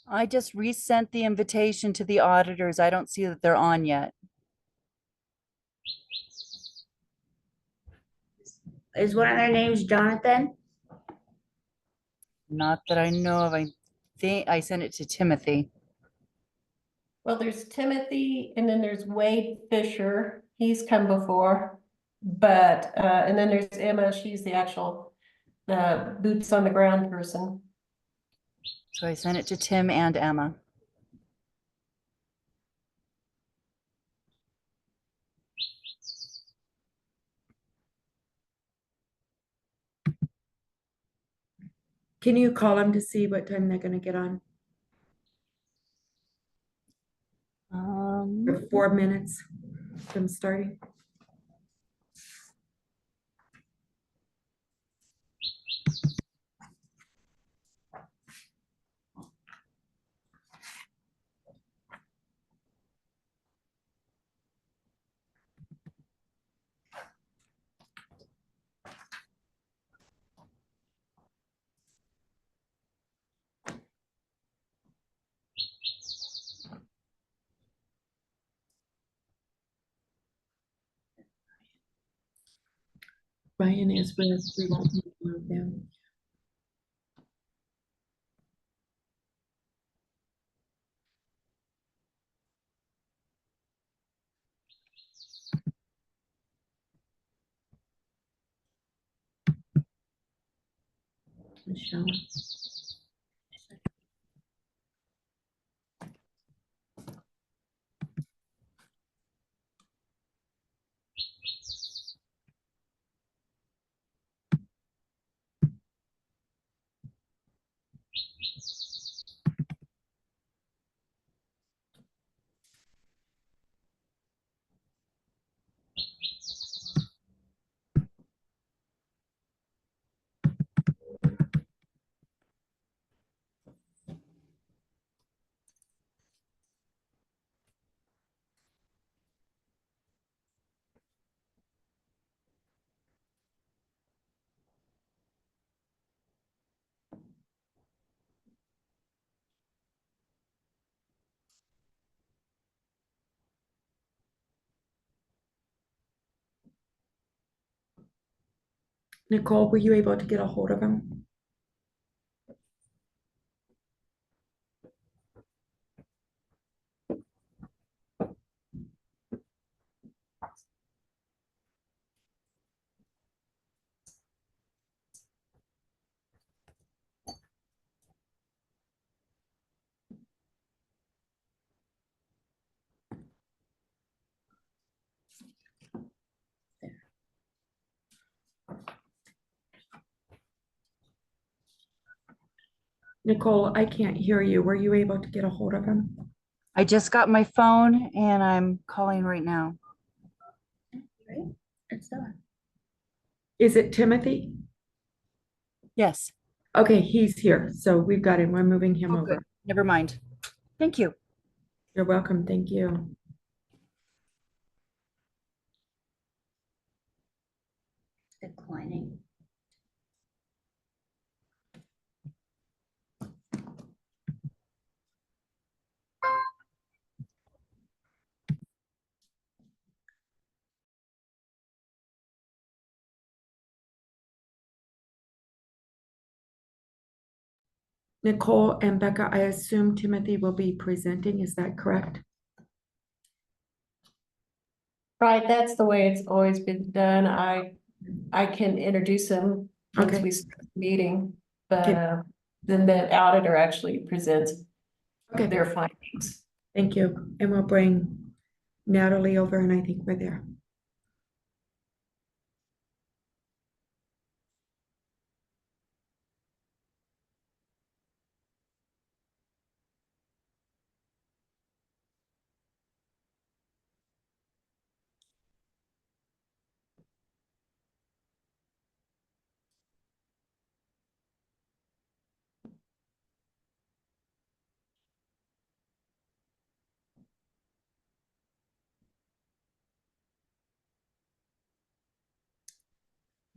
I just resent the invitation to the auditors. I don't see that they're on yet. Is one of their names Jonathan? Not that I know of. I think I sent it to Timothy. Well, there's Timothy and then there's Wade Fisher. He's come before. But, and then there's Emma. She's the actual, boots on the ground person. So I sent it to Tim and Emma. Can you call them to see what time they're gonna get on? For 4 minutes from starting. Ryan is with, we won't move them. Michelle. Nicole, were you able to get a hold of him? Nicole, I can't hear you. Were you able to get a hold of him? I just got my phone and I'm calling right now. Right? It's done. Is it Timothy? Yes. Okay, he's here. So we've got him. We're moving him Oh, good. over. Never mind. Thank you. You're welcome. Thank you. Declining. Nicole and Becca, I assume Timothy will be presenting. Is that correct? Right, that's the way it's always been done. I can introduce him once Okay. we start the meeting, but, Okay. then the auditor actually presents Okay, their findings. thank you. And we'll bring Natalie over and I think we're there.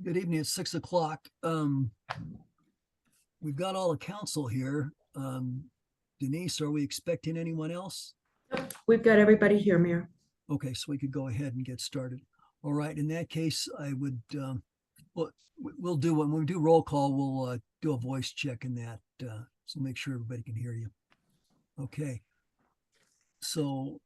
Good evening. It's 6 o'clock. We've got all the council here. Denise, are we expecting anyone else? We've got everybody here, Mayor. Okay, so we could go ahead and get started. All right, in that case, I would, well, we'll do, when we do roll call, we'll do a voice check in that, so make sure everybody can hear you. Okay. So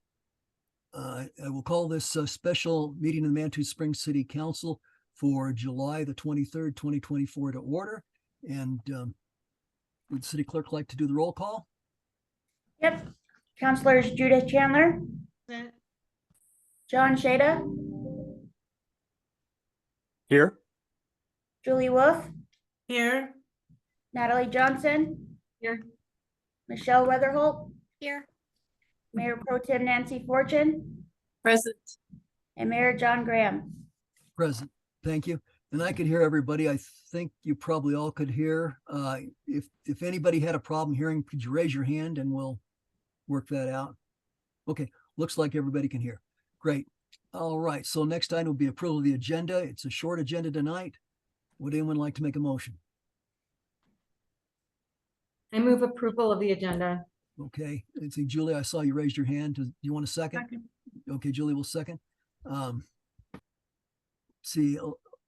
I will call this a special meeting of the Manitou Springs City Council for July the 23rd, 2024 to order. And would the city clerk like to do the roll call? Yep. Counselors Judith Chandler, John Shada, Here. Julie Wolf, Here. Natalie Johnson. Here. Michelle Weatherholt. Here. Mayor Pro Tem Nancy Fortune Present. and Mayor John Graham. Present. Thank you. And I could hear everybody. I think you probably all could hear. If anybody had a problem hearing, could you raise your hand and we'll work that out? Okay, looks like everybody can hear. Great. All right, so next item will be approval of the agenda. It's a short agenda tonight. Would anyone like to make a motion? I move approval of the agenda. Okay, I see Julie, I saw you raised your hand. Do you want a second? Okay, Julie will second. See,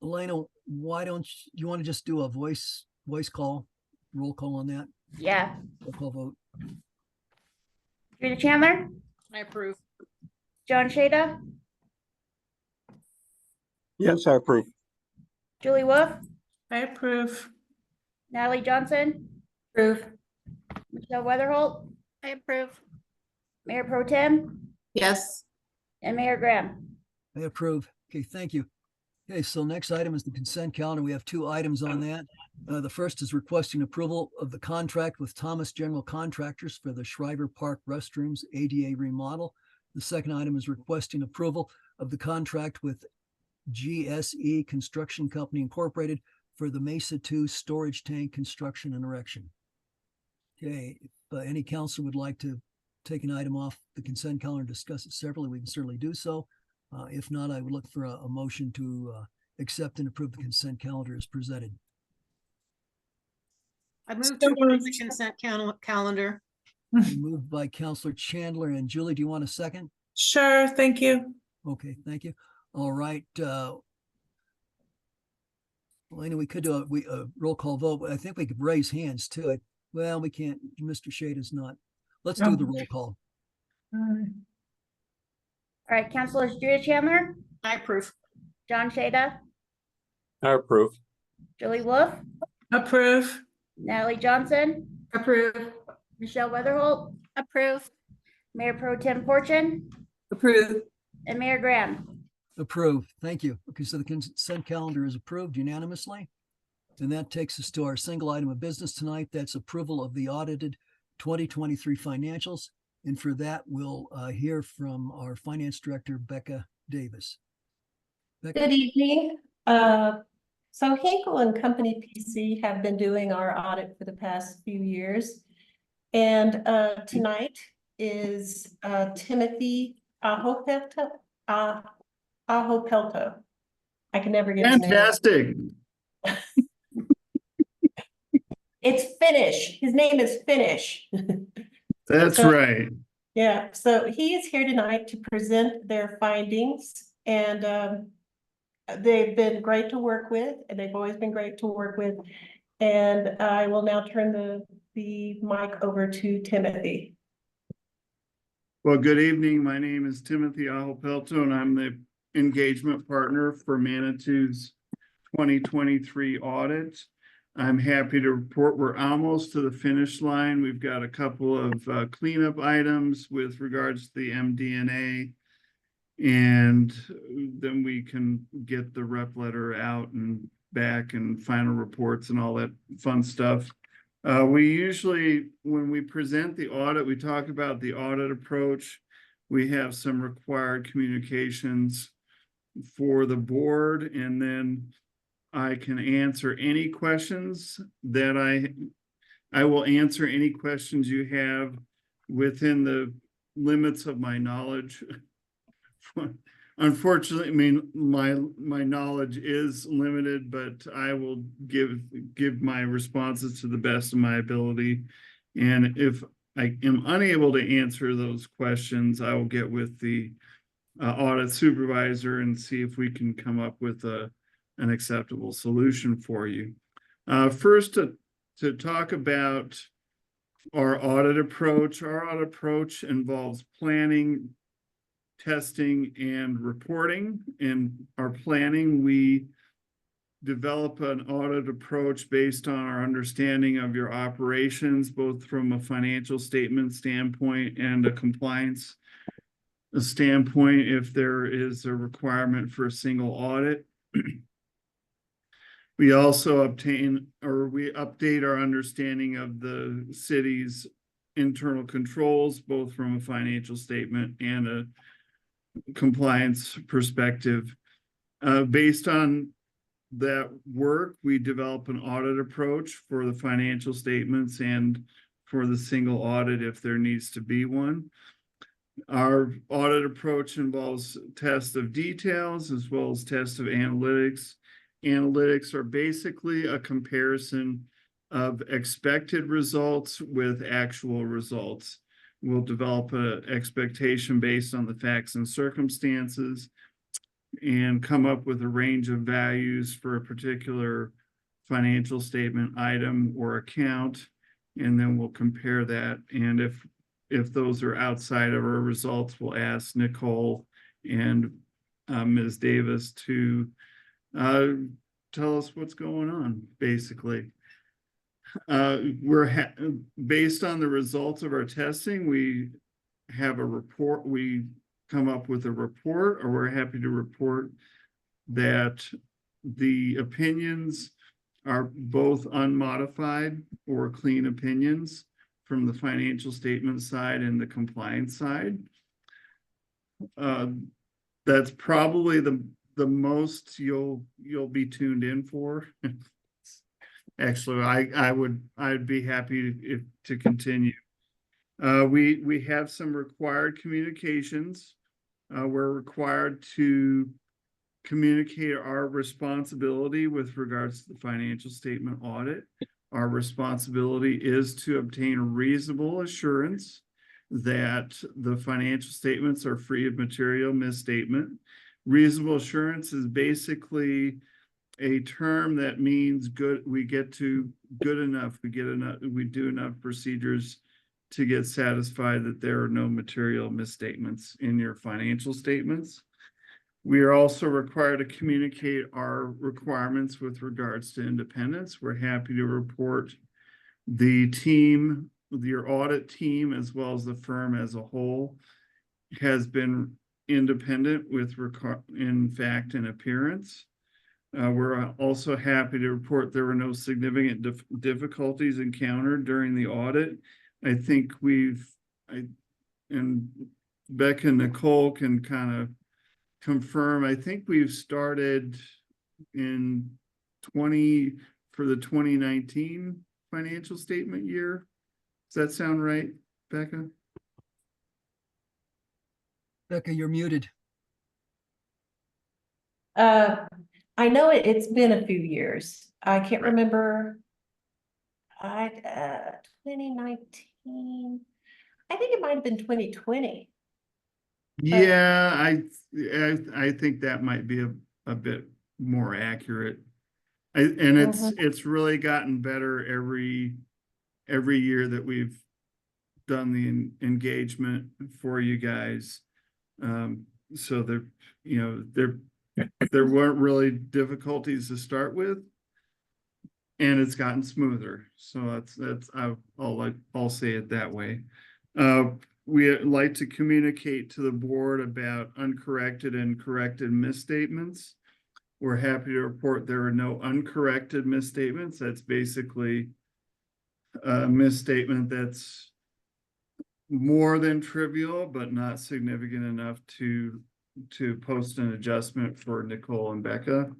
Elena, why don't you want to just do a voice call, roll call on that? Yeah. Roll call vote. Judith Chandler, I approve. John Shada, Yes, I approve. Julie Wolf, I approve. Natalie Johnson, Approve. Michelle Weatherholt, I approve. Mayor Pro Tem Yes. and Mayor Graham. I approve. Okay, thank you. Okay, so next item is the consent calendar. We have two items on that. The first is requesting approval of the contract with Thomas General Contractors for the Shriver Park restrooms ADA remodel. The second item is requesting approval of the contract with GSE Construction Company Incorporated for the Mesa 2 storage tank construction and erection. Okay, if any council would like to take an item off the consent calendar and discuss it separately, we can certainly do so. If not, I would look for a motion to accept and approve the consent calendar as presented. I move to approve the consent calendar. Moved by Counselor Chandler and Julie. Do you want a second? Sure, thank you. Okay, thank you. All right. Elena, we could do a roll call vote, but I think we could raise hands too. Well, we can't. Mr. Shade is not. Let's do the roll call. All right, Counselors Judith Chandler, I approve. John Shada, I approve. Julie Wolf, Approve. Natalie Johnson, Approve. Michelle Weatherholt, Approve. Mayor Pro Tem Fortune, Approve. and Mayor Graham. Approved. Thank you. Okay, so the consent calendar is approved unanimously. And that takes us to our single item of business tonight. That's approval of the audited 2023 financials. And for that, we'll hear from our finance director, Becca Davis. Becca? Good evening. So Hinkle and Company PC have been doing our audit for the past few years. And tonight is Timothy Ahopelto. Ahopelto. I can never get his name. Fantastic. It's Finnish. His name is Finnish. That's So- right. Yeah, so he is here tonight to present their findings, and they've been great to work with, and they've always been great to work with. And I will now turn the mic over to Timothy. Well, good evening. My name is Timothy Ahopelto, and I'm the engagement partner for Manitou's 2023 audit. I'm happy to report we're almost to the finish line. We've got a couple of cleanup items with regards to the MD&A. And then we can get the rep letter out and back and final reports and all that fun stuff. We usually, when we present the audit, we talk about the audit approach. We have some required communications for the board, and then I can answer any questions that I will answer any questions you have within the limits of my knowledge unfortunately, I mean, my knowledge is limited, but I will give my responses to the best of my ability. And if I am unable to answer those questions, I will get with the audit supervisor and see if we can come up with an acceptable solution for you. First, to talk about our audit approach. Our audit approach involves planning, testing, and reporting. In our planning, we develop an audit approach based on our understanding of your operations, both from a financial statement standpoint and a compliance standpoint, if there is a requirement for a single audit. We also we update our understanding of the city's internal controls, both from a financial statement and a compliance perspective. Based on that work, we develop an audit approach for the financial statements and for the single audit if there needs to be one. Our audit approach involves tests of details as well as tests of analytics. Analytics are basically a comparison of expected results with actual results. We'll develop an expectation based on the facts and circumstances and come up with a range of values for a particular financial statement item or account. And then we'll compare that. And if those are outside of our results, we'll ask Nicole and Ms. Davis to tell us what's going on, basically. Based on the results of our testing, we have a report. We come up with a report, or we're happy to report that the opinions are both unmodified or clean opinions from the financial statement side and the compliance side. That's probably the most you'll be tuned in for. Actually, I'd be happy to continue. We have some required communications. We're required to communicate our responsibility with regards to the financial statement audit. Our responsibility is to obtain a reasonable assurance that the financial statements are free of material misstatement. Reasonable assurance is basically a term that means good. We get to good enough. We do enough procedures to get satisfied that there are no material misstatements in your financial statements. We are also required to communicate our requirements with regards to independence. We're happy to report the team, your audit team, as well as the firm as a whole, has been independent in fact and appearance. We're also happy to report there were no significant difficulties encountered during the audit. I think and Becca and Nicole can kind of confirm, I think we've started for the 2019 financial statement year. Does that sound right, Becca? Becca, you're muted. I know it's been a few years. I can't remember. 2019. I think it might have been 2020. Yeah, I think that might be a bit more accurate. It's really gotten better every year that we've done the engagement for you guys. So there weren't really difficulties to start with, and it's gotten smoother. So I'll say it that way. We like to communicate to the board about uncorrected and corrected misstatements. We're happy to report there are no uncorrected misstatements. That's basically a misstatement that's more than trivial, but not significant enough to post an adjustment for Nicole and Becca.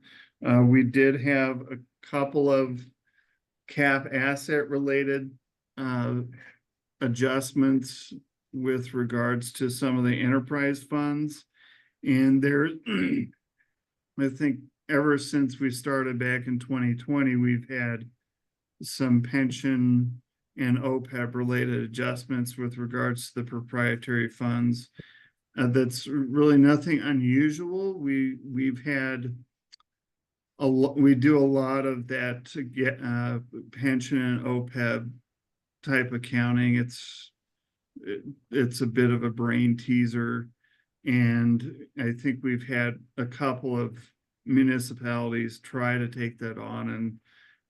We did have a couple of cap asset related adjustments with regards to some of the enterprise funds. And there, I think ever since we started back in 2020, we've had some pension and OPEB related adjustments with regards to the proprietary funds. That's really nothing unusual. We've had we do a lot of that to get pension and OPEB type accounting. It's a bit of a brain teaser. And I think we've had a couple of municipalities try to take that on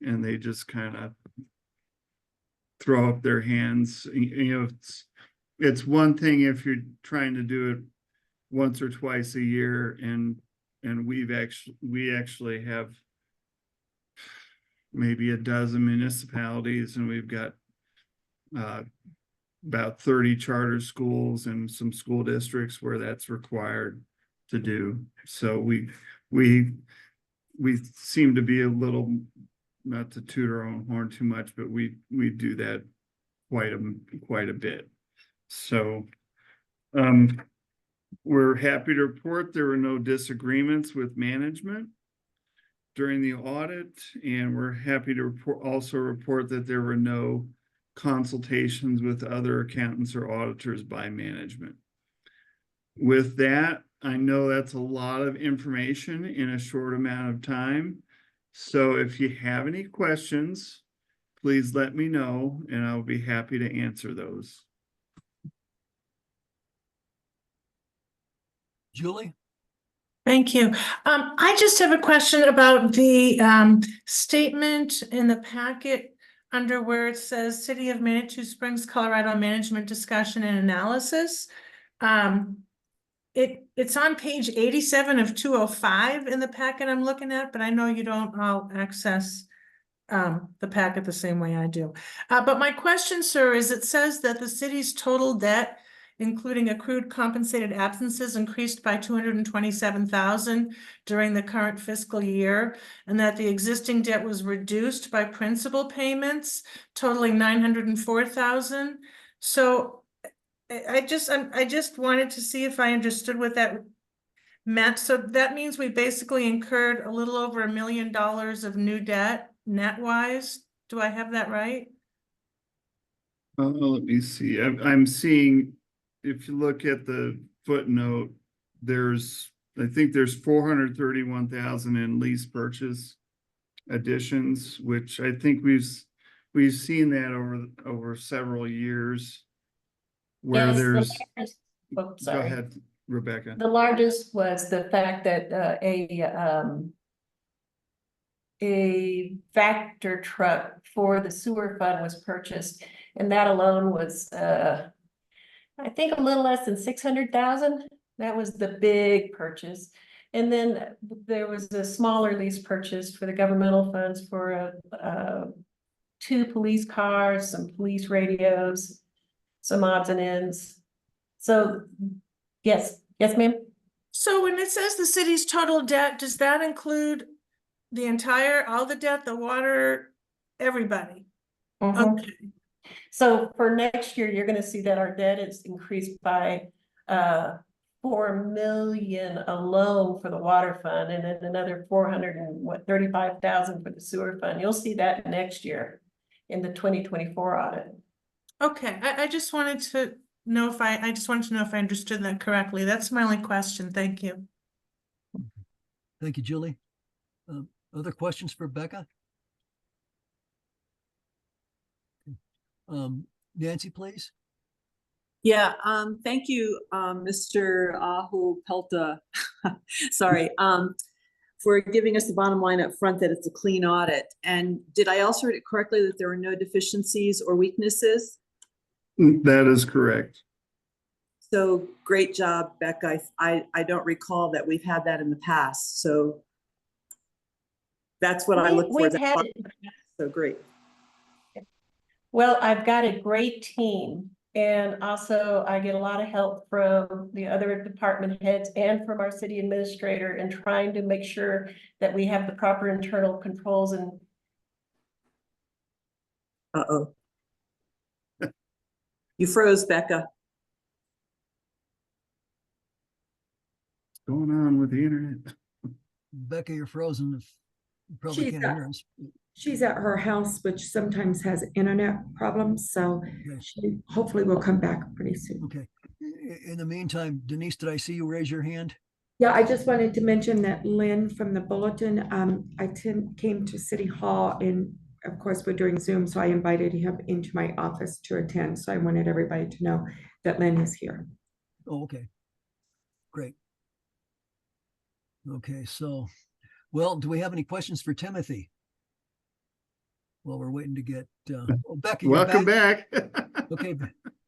and they just kind of throw up their hands. You know, it's one thing if you're trying to do it once or twice a year, and we actually have maybe a dozen municipalities, and we've got about 30 charter schools and some school districts where that's required to do. So we seem to be a little, not to toot our own horn too much, but we do that quite a bit. So we're happy to report there were no disagreements with management during the audit, and we're happy to also report that there were no consultations with other accountants or auditors by management. With that, I know that's a lot of information in a short amount of time. So if you have any questions, please let me know and I'll be happy to answer those. Julie? Thank you. I just have a question about the statement in the packet under where it says City of Manitou Springs, Colorado Management Discussion and Analysis. It's on page 87 of 205 in the packet I'm looking at, but I know you don't all access the packet the same way I do. But my question, sir, is it says that the city's total debt, including accrued compensated absences, increased by 227,000 during the current fiscal year, and that the existing debt was reduced by principal payments totaling 904,000. So I just wanted to see if I understood what that meant. So that means we basically incurred a little over $1 million of new debt net wise. Do I have that right? Let me see. I'm seeing, if you look at the footnote, I think there's 431,000 in lease purchase additions, which I think we've seen that over several years. Where Yes, the there's, largest- oh, go sorry. ahead, Rebecca. The largest was the fact that a Vector truck for the sewer fund was purchased, and that alone was I think a little less than 600,000. That was the big purchase. And then there was a smaller lease purchase for the governmental funds for 2 police cars, some police radios, some odds and ends. So yes, ma'am. So when it says the city's total debt, does that include the all the debt, the water, everybody? Mhm. Okay, So for next year, you're gonna see that our debt is increased by 4 million alone for the water fund, and then another 35,000 for the sewer fund. You'll see that next year in the 2024 audit. okay. I just wanted to know if I understood that correctly. That's my only question. Thank you. Thank you, Julie. Other questions for Becca? Nancy, please. Yeah, thank you, Mr. Ahu Pelta. Sorry, for giving us the bottom line up front that it's a clean audit. And did I also read it correctly that there were no deficiencies or weaknesses? That is correct. So great job, Becca. I don't recall that we've had that in the past. So that's what I look for. We've had it. So great. Well, I've got a great team, and also I get a lot of help from the other department heads and from our city administrator in trying to make sure that we have the proper internal controls. And Uh-oh. You froze, Becca. going on with the internet? Becca, you're frozen. You probably She's can't at- hear us. She's at her house, which sometimes has internet problems, so Okay. she hopefully will come back pretty soon. Okay. In the meantime, Denise, did I see you raise your hand? Yeah, I just wanted to mention that Lynn from the Bulletin, came to City Hall and of course, we're doing Zoom, so I invited him into my office to attend. So I wanted everybody to know that Lynn is here. Oh, okay. Great. Okay, so, well, do we have any questions for Timothy? Well, we're waiting to get, oh, Becca, you're Welcome back. Okay,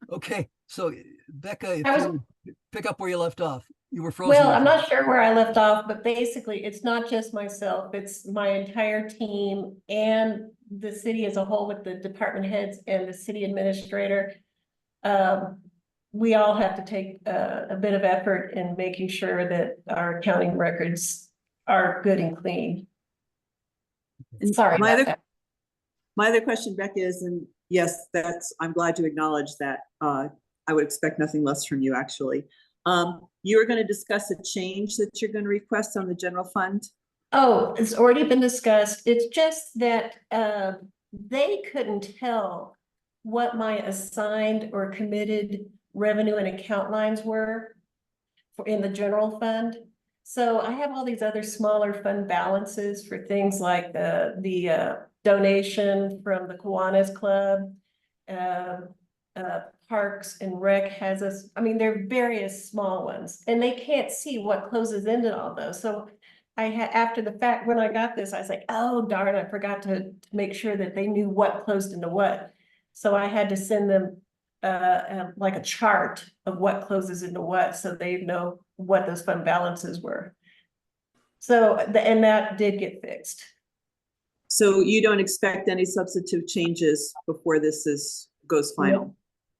okay. So Becca, if I was- you would pick up where you left off, you were frozen. Well, there I'm for- not sure where I left off, but basically, it's not just myself, it's my entire team and the city as a whole with the department heads and the city administrator. We all have to take a bit of effort in making sure that our accounting records are good and clean. And Sorry my about other- that. My other question, Becca, is, and yes, I'm glad to acknowledge that, I would expect nothing less from you, actually. You are going to discuss a change that you're going to request on the general fund? Oh, it's already been discussed. It's just that they couldn't tell what my assigned or committed revenue and account lines were in the general fund. So I have all these other smaller fund balances for things like the donation from the Kiwanis Club. Parks and Rec has us, I mean, there are various small ones, and they can't see what closes into all those. So I had, after the fact, when I got this, I was like, oh darn, I forgot to make sure that they knew what closed into what. So I had to send them like a chart of what closes into what, so they know what those fund balances were. So, and that did get fixed. So you don't expect any substantive changes before this goes final? No.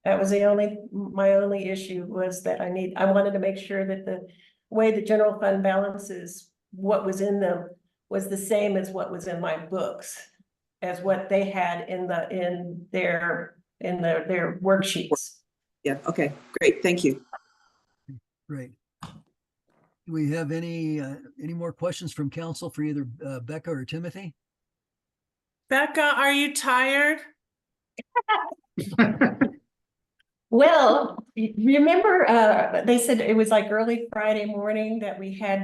That was my only issue was that I wanted to make sure that the way the general fund balances, what was in them was the same as what was in my books, as what they had in their worksheets. Yeah, okay, great, thank you. Great. Do we have any more questions from council for either Becca or Timothy? Becca, are you tired? Well, remember, they said it was like early Friday morning that we had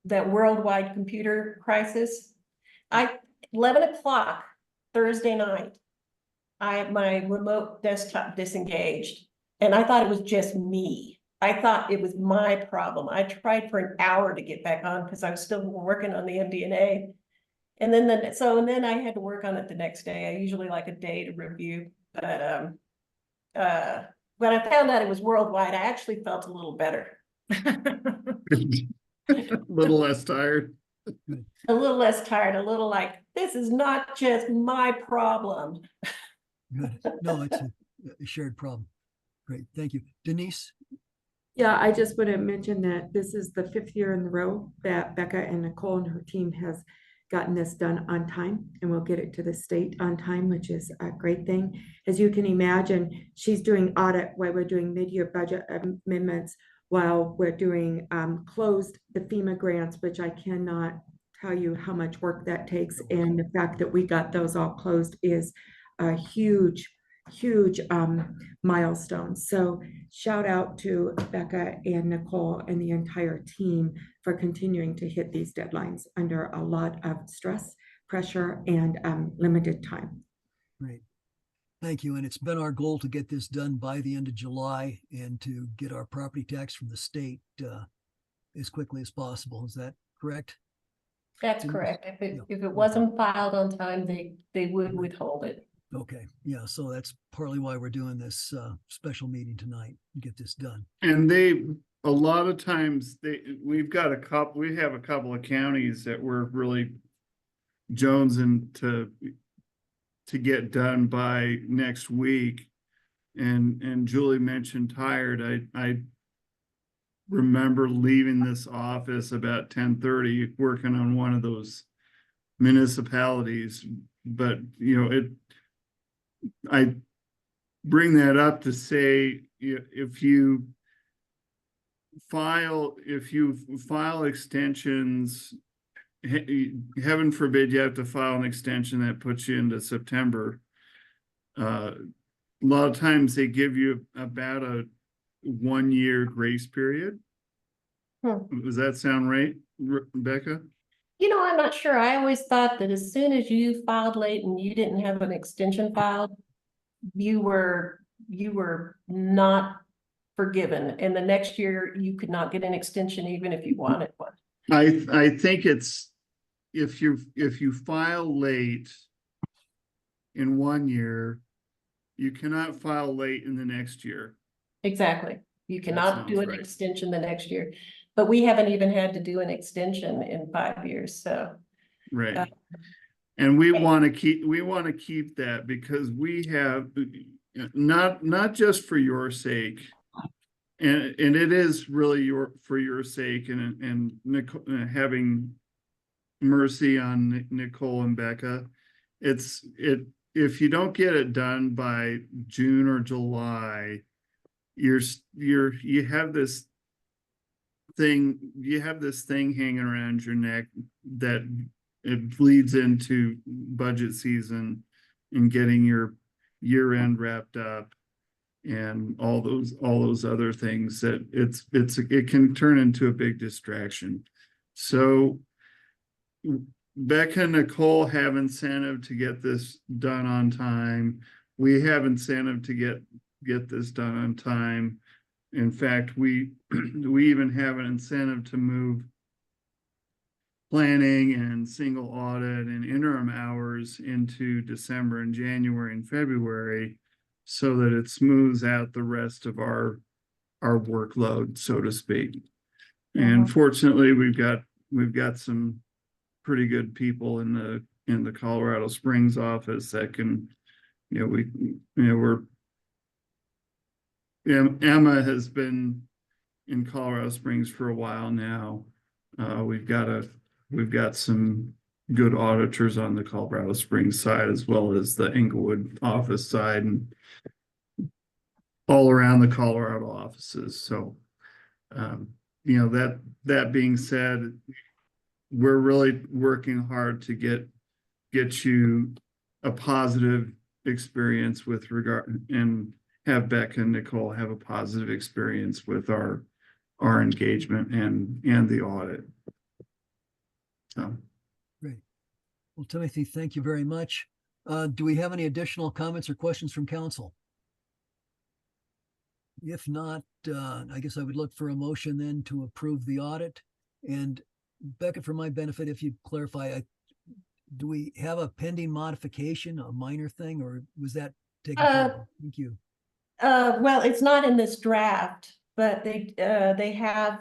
that worldwide computer crisis. 11 o'clock Thursday night, my remote desktop disengaged, and I thought it was just me. I thought it was my problem. I tried for an hour to get back on because I was still working on the MD&A. And then I had to work on it the next day. I usually like a day to review, but when I found out it was worldwide, I actually felt a little better. Little less tired. A little less tired, a little like, this is not just my problem. Good. No, it's a shared problem. Great, thank you. Denise? Yeah, I just want to mention that this is the 5th year in a row that Becca and Nicole and her team has gotten this done on time, and we'll get it to the state on time, which is a great thing. As you can imagine, she's doing audit while we're doing mid-year budget amendments, while we're doing closed the FEMA grants, which I cannot tell you how much work that takes. And the fact that we got those all closed is a huge milestone. So shout out to Becca and Nicole and the entire team for continuing to hit these deadlines under a lot of stress, pressure, and limited time. Great. Thank you. And it's been our goal to get this done by the end of July and to get our property tax from the state as quickly as possible. Is that correct? That's correct. If it wasn't filed on time, they would withhold it. Okay, yeah, so that's partly why we're doing this special meeting tonight, to get this done. And a lot of times we have a couple of counties that we're really jonesing to get done by next week. And Julie mentioned tired. I remember leaving this office about 10:30, working on one of those municipalities, but I bring that up to say, if you if you file extensions, heaven forbid you have to file an extension that puts you into September. A lot of times they give you about a 1-year grace period. Does that sound right, Rebecca? You know, I'm not sure. I always thought that as soon as you filed late and you didn't have an extension filed, you were not forgiven. And the next year you could not get an extension even if you wanted one. I think it's, if you file late in 1 year, you cannot file late in the next year. Exactly. You cannot do sounds an right. extension the next year, but we haven't even had to do an extension in 5 years, so. Right. And we want to keep that because we have, not just for your sake. And it is really for your sake and Nicole, having mercy on Nicole and Becca. If you don't get it done by June or July, you have this thing hanging around your neck that it bleeds into budget season and getting your year end wrapped up and all those other things that it can turn into a big distraction. So Becca and Nicole have incentive to get this done on time. We have incentive to get this done on time. In fact, we even have an incentive to move planning and single audit and interim hours into December and January and February so that it smooths out the rest of our workload, so to speak. And fortunately, we've got some pretty good people in the Colorado Springs office that can, Emma has been in Colorado Springs for a while now. We've got some good auditors on the Colorado Springs side as well as the Englewood office side and all around the Colorado offices. So, that being said, we're really working hard to get you a positive experience with regard and have Becca and Nicole have a positive experience with our engagement and the audit. So. Great. Well, Timothy, thank you very much. Do we have any additional comments or questions from council? If not, I guess I would look for a motion then to approve the audit. And Becca, for my benefit, if you clarify, do we have a pending modification, a minor thing, or was that taken care of? Thank you. Well, it's not in this draft, but they have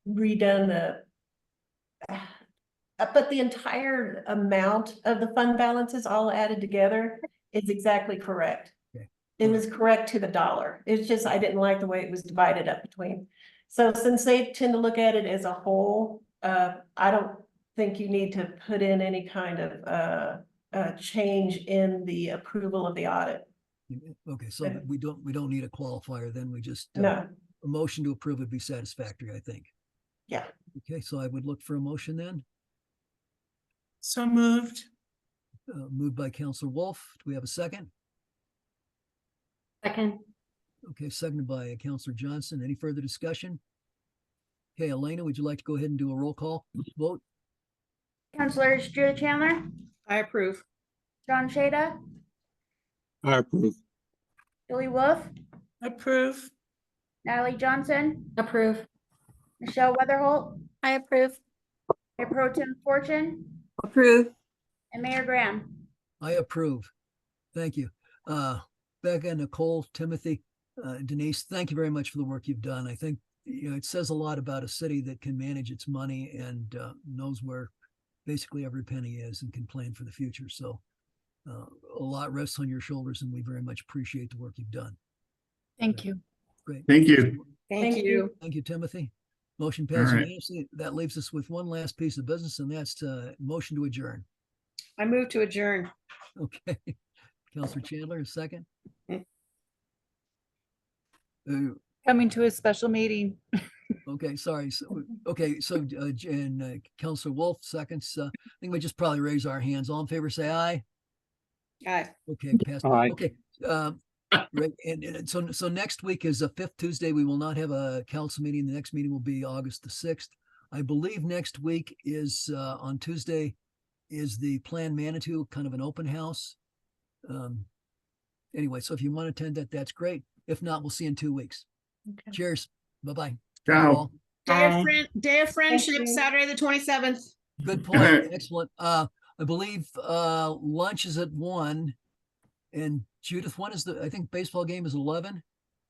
redone but the entire amount of the fund balances all added together is exactly correct. Okay. It was correct to the dollar. It's just, I didn't like the way it was divided up between. So since they tend to look at it as a whole, I don't think you need to put in any kind of change in the approval of the audit. Okay, so we don't need a qualifier then, we just No, a motion to approve would be satisfactory, I think. yeah. Okay, so I would look for a motion then. So moved. Moved by Counselor Wolf. Do we have a second? Second. Okay, seconded by Counselor Johnson. Any further discussion? Okay, Elena, would you like to go ahead and do a roll call vote? Counselors Julie Chandler, I approve. John Shada, I approve. Julie Wolf, Approve. Natalie Johnson, Approve. Michelle Weatherholt, I approve. Mayor Pro Tem Fortune, Approve. and Mayor Graham. I approve. Thank you. Becca, Nicole, Timothy, Denise, thank you very much for the work you've done. I think it says a lot about a city that can manage its money and knows where basically every penny is and can plan for the future. So a lot rests on your shoulders, and we very much appreciate the work you've done. Thank you. Great. Thank you. Thank you. Thank you, Timothy. Motion All passed right. unanimously. That leaves us with one last piece of business, and that's motion to adjourn. I move to adjourn. Okay. Counselor Chandler, a second. Coming to a special meeting. Okay, sorry. Counselor Wolf seconds. I think we just probably raise our hands. All in favor, say aye. Aye. Okay, passed. Aye. Okay. Right, and so next week is the fifth Tuesday. We will not have a council meeting. The next meeting will be August the 6th. I believe next week is on Tuesday is the Plan Manitou, kind of an open house. Anyway, so if you want to attend that, that's great. If not, we'll see you in 2 weeks. Okay. Cheers. Bye-bye. Ciao. Day of Friendship, you. Saturday, the 27th. Good point. Excellent. I believe lunch is at 1. And Judith, when is I think baseball game is 11?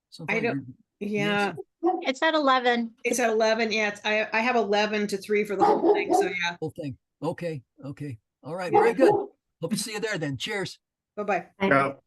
Something I like don't- Yeah, It's at 11. it's at 11. Yeah, I have 11 to 3 for the whole thing. So yeah, Whole thing. Okay. All right. Very good. Hope to see you there then. Cheers. bye-bye. Ciao.